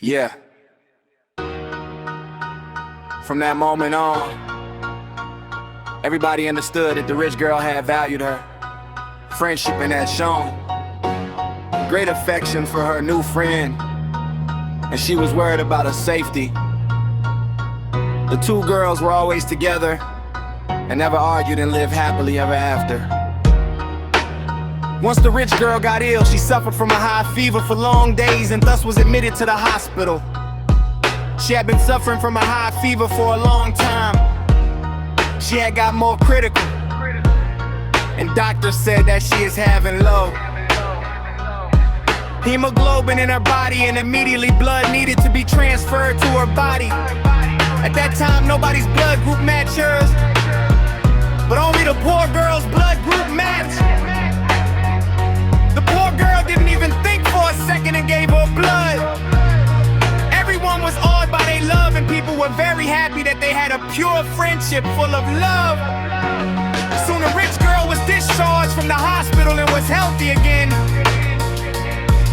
Yeah. From that moment on, everybody understood that the rich girl had valued her. Friendship in that shown. Great affection for her new friend, and she was worried about her safety. The two girls were always together and never argued and lived happily ever after. Once the rich girl got ill, she suffered from a high fever for long days and thus was admitted to the hospital. She had been suffering from a high fever for a long time. She had got more critical, and doctors said that she is having low hemoglobin in her body, and immediately blood needed to be transferred to her body. At that time, nobody's blood group matched hers, but only the poor girl's blood group matched. The poor girl didn't even think for a second and gave her blood. Everyone was awed by their love, and people were very happy that they had a pure friendship full of love. Soon the rich girl was discharged from the hospital and was healthy again.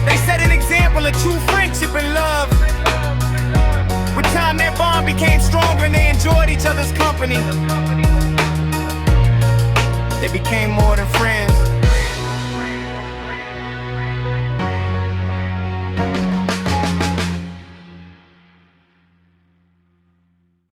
They set an example of true friendship and love. With time, their bond became stronger and they enjoyed each other's company. They became more than friends.